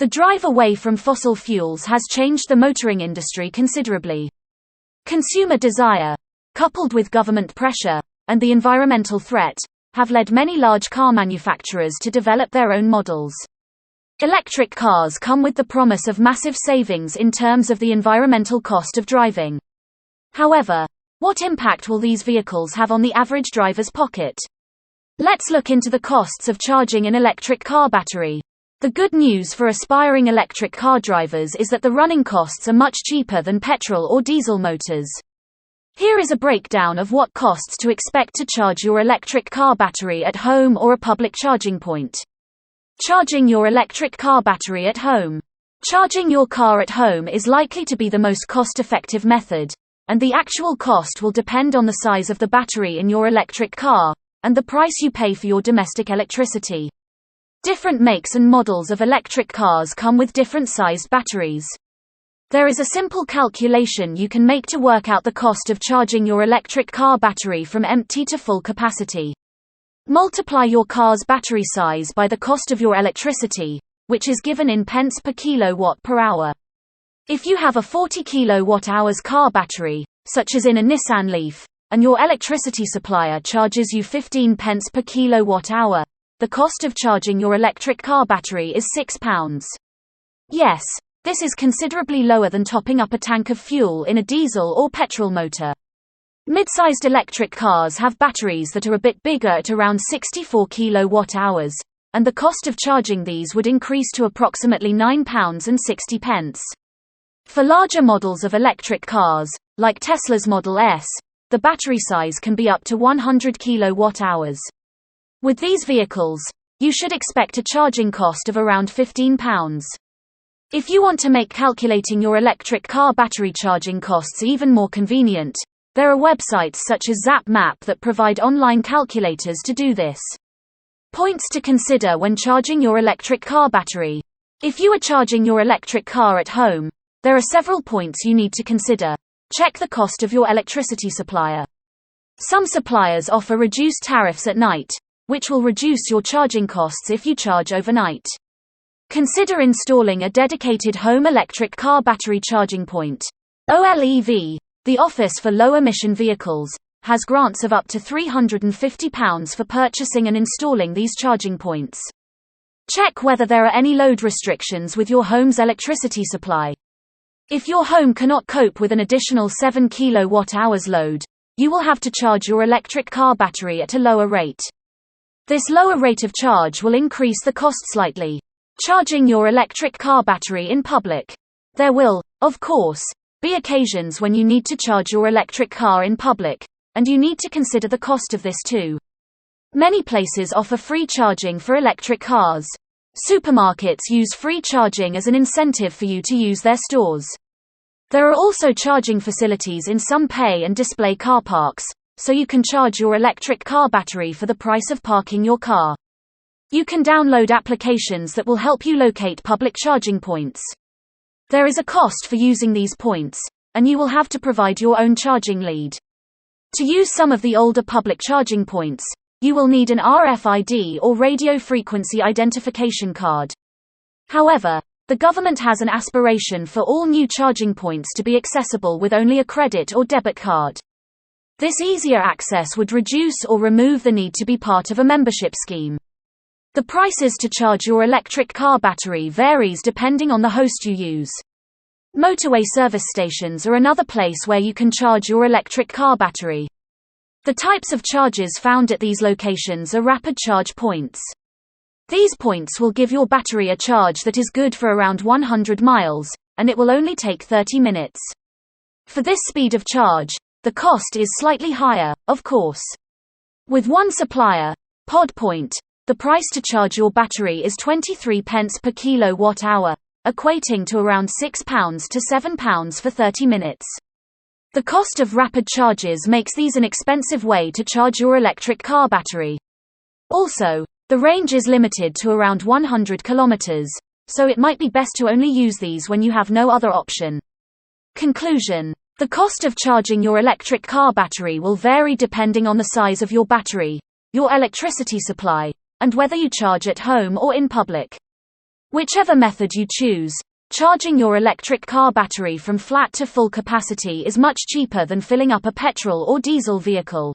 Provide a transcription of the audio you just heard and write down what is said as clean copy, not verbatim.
The drive away from fossil fuels has changed the motoring industry considerably. Consumer desire, coupled with government pressure, and the environmental threat, have led many large car manufacturers to develop their own models. Electric cars come with the promise of massive savings in terms of the environmental cost of driving. However, what impact will these vehicles have on the average driver's pocket? Let's look into the costs of charging an electric car battery. The good news for aspiring electric car drivers is that the running costs are much cheaper than petrol or diesel motors. Here is a breakdown of what costs to expect to charge your electric car battery at home or a public charging point. Charging your electric car battery at home. Charging your car at home is likely to be the most cost-effective method, and the actual cost will depend on the size of the battery in your electric car, and the price you pay for your domestic electricity. Different makes and models of electric cars come with different sized batteries. There is a simple calculation you can make to work out the cost of charging your electric car battery from empty to full capacity. Multiply your car's battery size by the cost of your electricity, which is given in pence per kilowatt per hour. If you have a 40 kilowatt-hours car battery, such as in a Nissan Leaf, and your electricity supplier charges you 15 pence per kilowatt-hour, the cost of charging your electric car battery is £6. Yes, this is considerably lower than topping up a tank of fuel in a diesel or petrol motor. Mid-sized electric cars have batteries that are a bit bigger at around 64 kilowatt-hours, and the cost of charging these would increase to approximately £9.60. For larger models of electric cars, like Tesla's Model S, the battery size can be up to 100 kilowatt-hours. With these vehicles, you should expect a charging cost of around £15. If you want to make calculating your electric car battery charging costs even more convenient, there are websites such as ZapMap that provide online calculators to do this. Points to consider when charging your electric car battery. If you are charging your electric car at home, there are several points you need to consider. Check the cost of your electricity supplier. Some suppliers offer reduced tariffs at night, which will reduce your charging costs if you charge overnight. Consider installing a dedicated home electric car battery charging point. OLEV, the Office for Low-Emission Vehicles, has grants of up to £350 for purchasing and installing these charging points. Check whether there are any load restrictions with your home's electricity supply. If your home cannot cope with an additional 7 kWh load, you will have to charge your electric car battery at a lower rate. This lower rate of charge will increase the cost slightly. Charging your electric car battery in public. There will, of course, be occasions when you need to charge your electric car in public, and you need to consider the cost of this too. Many places offer free charging for electric cars. Supermarkets use free charging as an incentive for you to use their stores. There are also charging facilities in some pay and display car parks, so you can charge your electric car battery for the price of parking your car. You can download applications that will help you locate public charging points. There is a cost for using these points, and you will have to provide your own charging lead. To use some of the older public charging points, you will need an RFID or radio frequency identification card. However, the government has an aspiration for all new charging points to be accessible with only a credit or debit card. This easier access would reduce or remove the need to be part of a membership scheme. The prices to charge your electric car battery varies depending on the host you use. Motorway service stations are another place where you can charge your electric car battery. The types of chargers found at these locations are rapid charge points. These points will give your battery a charge that is good for around 100 miles, and it will only take 30 minutes. For this speed of charge, the cost is slightly higher, of course. With one supplier, PodPoint, the price to charge your battery is 23 pence per kilowatt-hour, equating to around £6 to £7 for 30 minutes. The cost of rapid charges makes these an expensive way to charge your electric car battery. Also, the range is limited to around 100 kilometers, so it might be best to only use these when you have no other option. Conclusion: the cost of charging your electric car battery will vary depending on the size of your battery, your electricity supply, and whether you charge at home or in public. Whichever method you choose, charging your electric car battery from flat to full capacity is much cheaper than filling up a petrol or diesel vehicle.